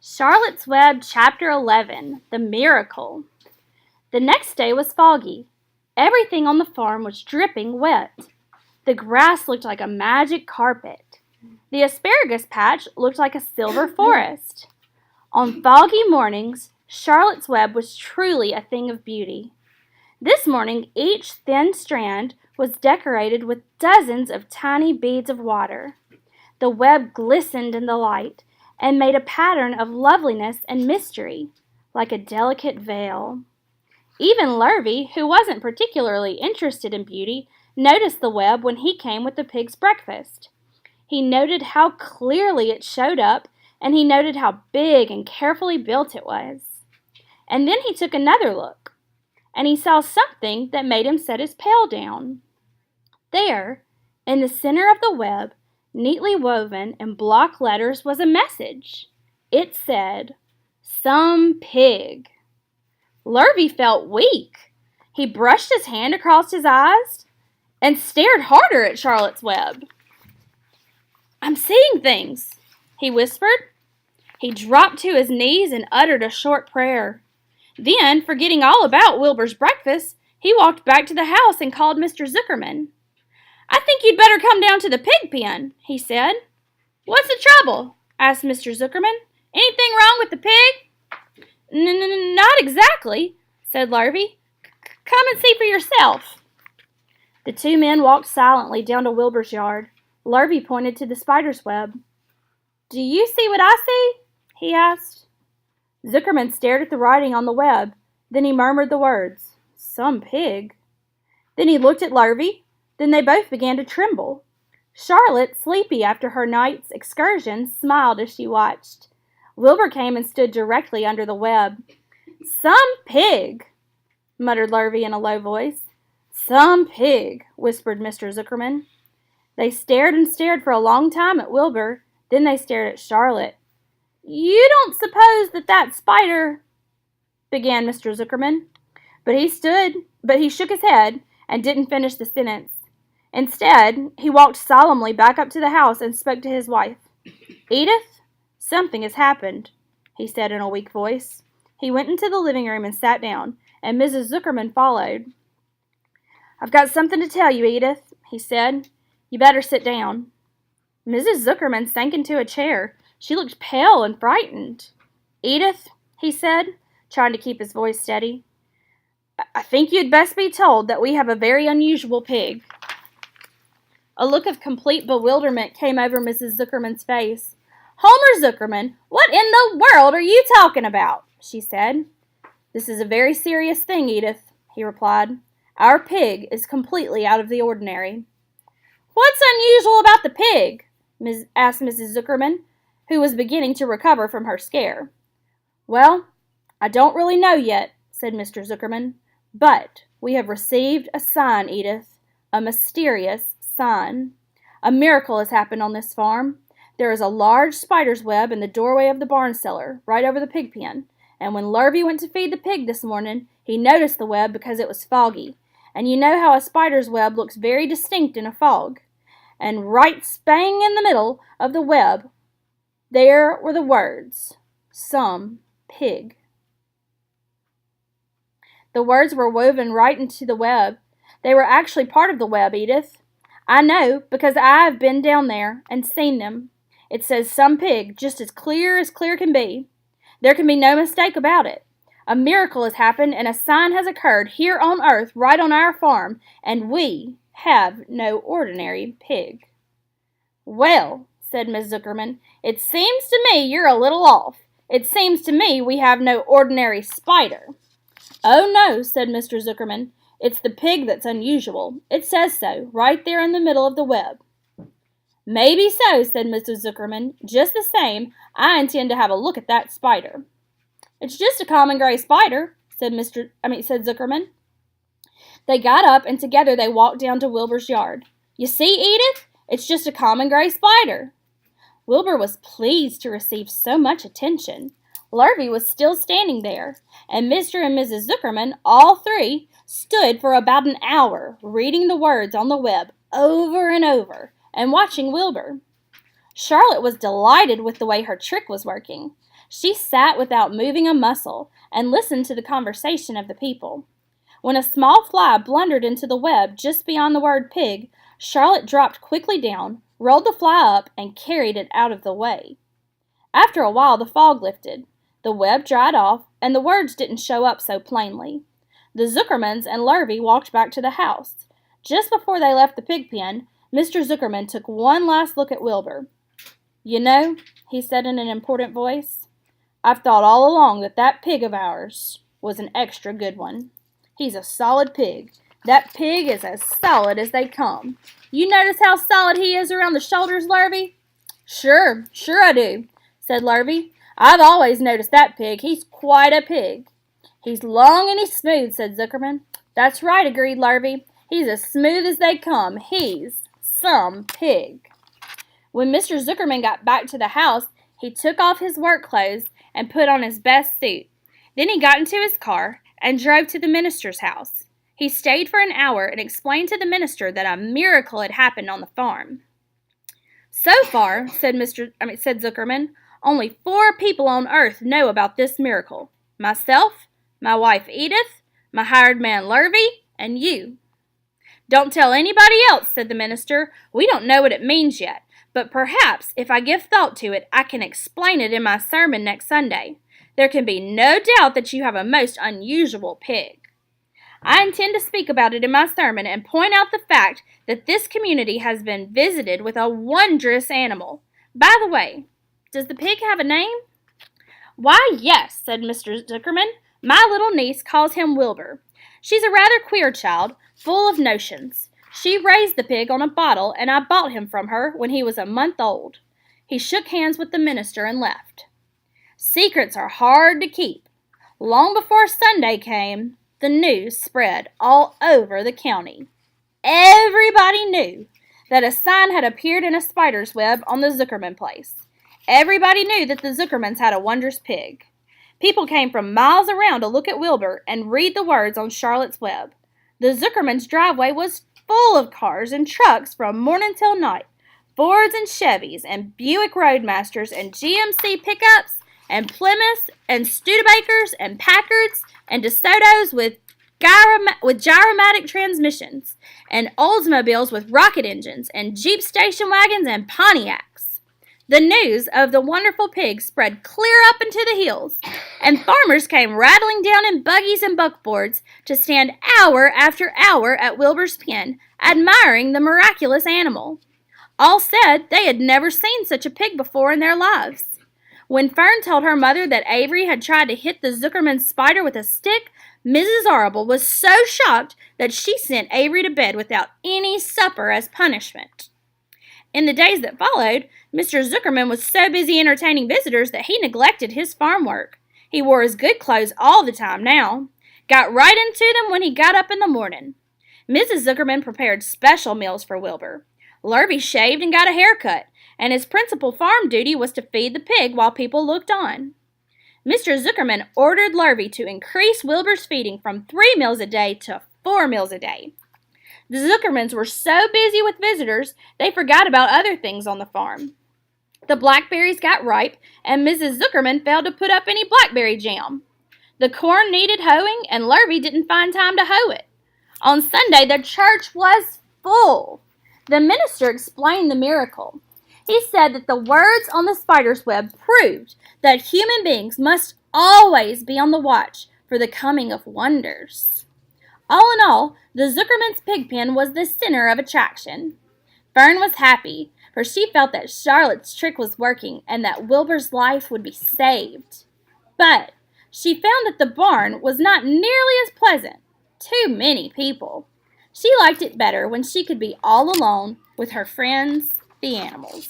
Charlotte's Web, Chapter 11, The Miracle. The next day was foggy. Everything on the farm was dripping wet. The grass looked like a magic carpet. The asparagus patch looked like a silver forest. On foggy mornings, Charlotte's Web was truly a thing of beauty. This morning, each thin strand was decorated with dozens of tiny beads of water. The web glistened in the light and made a pattern of loveliness and mystery, like a delicate veil. Even Lurvy, who wasn't particularly interested in beauty, noticed the web when he came with the pig's breakfast. He noted how clearly it showed up, and he noted how big and carefully built it was. And then he took another look, and he saw something that made him set his pail down. There, in the center of the web, neatly woven in block letters, was a message. It said, "Some pig." Lurvy felt weak. He brushed his hand across his eyes and stared harder at Charlotte's Web. "I'm seeing things," he whispered. He dropped to his knees and uttered a short prayer. Then, forgetting all about Wilbur's breakfast, he walked back to the house and called Mr. Zuckerman. "I think you'd better come down to the pig pen," he said. "What's the trouble?" asked Mr. Zuckerman. "Anything wrong with the pig?" Not exactly," said Lurvy. "Come and see for yourself." The two men walked silently down to Wilbur's yard. Lurvy pointed to the spider's web. "Do you see what I see?" he asked. Zuckerman stared at the writing on the web. Then he murmured the words, "Some pig." Then he looked at Lurvy. Then they both began to tremble. Charlotte, sleepy after her night's excursion, smiled as she watched. Wilbur came and stood directly under the web. "Some pig," muttered Lurvy in a low voice. "Some pig," whispered Mr. Zuckerman. They stared and stared for a long time at Wilbur. Then they stared at Charlotte. "You don't suppose that spider—" began Mr. Zuckerman. But he shook his head and didn't finish the sentence. Instead, he walked solemnly back up to the house and spoke to his wife. "Edith, something has happened," he said in a weak voice. He went into the living room and sat down, and Mrs. Zuckerman followed. "I've got something to tell you, Edith," he said. "You better sit down." Mrs. Zuckerman sank into a chair. She looked pale and frightened. "Edith," he said, trying to keep his voice steady, "I think you'd best be told that we have a very unusual pig." A look of complete bewilderment came over Mrs. Zuckerman's face. "Homer Zuckerman, what in the world are you talking about?" she said. "This is a very serious thing, Edith," he replied. "Our pig is completely out of the ordinary." "What's unusual about the pig?" asked Mrs. Zuckerman, who was beginning to recover from her scare. "Well, I don't really know yet," said Mr. Zuckerman. "But we have received a sign, Edith, a mysterious sign. A miracle has happened on this farm. There is a large spider's web in the doorway of the barn cellar, right over the pig pen, and when Lurvy went to feed the pig this morning, he noticed the web because it was foggy, and you know how a spider's web looks very distinct in a fog. And right spang in the middle of the web, there were the words, 'Some pig.'" The words were woven right into the web. They were actually part of the web, Edith. I know, because I've been down there and seen them. It says "some pig" just as clear can be. There can be no mistake about it. A miracle has happened and a sign has occurred here on earth right on our farm, and we have no ordinary pig. "Well," said Miss Zuckerman, "it seems to me you're a little off. It seems to me we have no ordinary spider." "Oh no," said Mr. Zuckerman. "It's the pig that's unusual. It says so, right there in the middle of the web." "Maybe so," said Mrs. Zuckerman. "Just the same, I intend to have a look at that spider." "It's just a common gray spider," said Zuckerman. They got up and together they walked down to Wilbur's yard. "You see, Edith? It's just a common gray spider." Wilbur was pleased to receive so much attention. Lurvy was still standing there, and Mr. and Mrs. Zuckerman, all three, stood for about an hour, reading the words on the web over and over, and watching Wilbur. Charlotte was delighted with the way her trick was working. She sat without moving a muscle and listened to the conversation of the people. When a small fly blundered into the web just beyond the word pig, Charlotte dropped quickly down, rolled the fly up, and carried it out of the way. After a while, the fog lifted. The web dried off, and the words didn't show up so plainly. The Zuckermans and Lurvy walked back to the house. Just before they left the pig pen, Mr. Zuckerman took one last look at Wilbur. "You know," he said in an important voice, "I've thought all along that pig of ours was an extra good one. He's a solid pig. That pig is as solid as they come. You notice how solid he is around the shoulders, Lurvy?" Sure I do," said Lurvy. "I've always noticed that pig. He's quite a pig." "He's long and he's smooth," said Zuckerman. "That's right," agreed Lurvy. "He's as smooth as they come. He's some pig." When Mr. Zuckerman got back to the house, he took off his work clothes and put on his best suit. Then he got into his car and drove to the minister's house. He stayed for an hour and explained to the minister that a miracle had happened on the farm. "So far," said Zuckerman, "only 4 people on earth know about this miracle. Myself, my wife Edith, my hired man Lurvy, and you." "Don't tell anybody else," said the minister. "We don't know what it means yet, but perhaps if I give thought to it, I can explain it in my sermon next Sunday. There can be no doubt that you have a most unusual pig. I intend to speak about it in my sermon and point out the fact that this community has been visited with a wondrous animal. By the way, does the pig have a name?" "Why, yes," said Mr. Zuckerman. "My little niece calls him Wilbur. She's a rather queer child, full of notions. She raised the pig on a bottle, and I bought him from her when he was a month old." He shook hands with the minister and left. Secrets are hard to keep. Long before Sunday came, the news spread all over the county. Everybody knew that a sign had appeared in a spider's web on the Zuckerman place. Everybody knew that the Zuckermans had a wondrous pig. People came from miles around to look at Wilbur and read the words on Charlotte's web. The Zuckermans' driveway was full of cars and trucks from morning till night. Fords and Chevys and Buick Roadmasters and GMC pickups and Plymouths and Studebakers and Packards and DeSotos with gyromatic transmissions and Oldsmobiles with rocket engines and Jeep station wagons and Pontiacs. The news of the wonderful pig spread clear up into the hills, and farmers came rattling down in buggies and buckboards to stand hour after hour at Wilbur's pen, admiring the miraculous animal. All said they had never seen such a pig before in their lives. When Fern told her mother that Avery had tried to hit the Zuckerman spider with a stick, Mrs. Arable was so shocked that she sent Avery to bed without any supper as punishment. In the days that followed, Mr. Zuckerman was so busy entertaining visitors that he neglected his farm work. He wore his good clothes all the time now, got right into them when he got up in the morning. Mrs. Zuckerman prepared special meals for Wilbur. Lurvy shaved and got a haircut, and his principal farm duty was to feed the pig while people looked on. Mr. Zuckerman ordered Lurvy to increase Wilbur's feeding from 3 meals a day to 4 meals a day. The Zuckermans were so busy with visitors, they forgot about other things on the farm. The blackberries got ripe, and Mrs. Zuckerman failed to put up any blackberry jam. The corn needed hoeing, and Lurvy didn't find time to hoe it. On Sunday, the church was full. The minister explained the miracle. He said that the words on the spider's web proved that human beings must always be on the watch for the coming of wonders. All in all, the Zuckerman's pig pen was the center of attraction. Fern was happy, for she felt that Charlotte's trick was working and that Wilbur's life would be saved. But she found that the barn was not nearly as pleasant. Too many people. She liked it better when she could be all alone with her friends, the animals.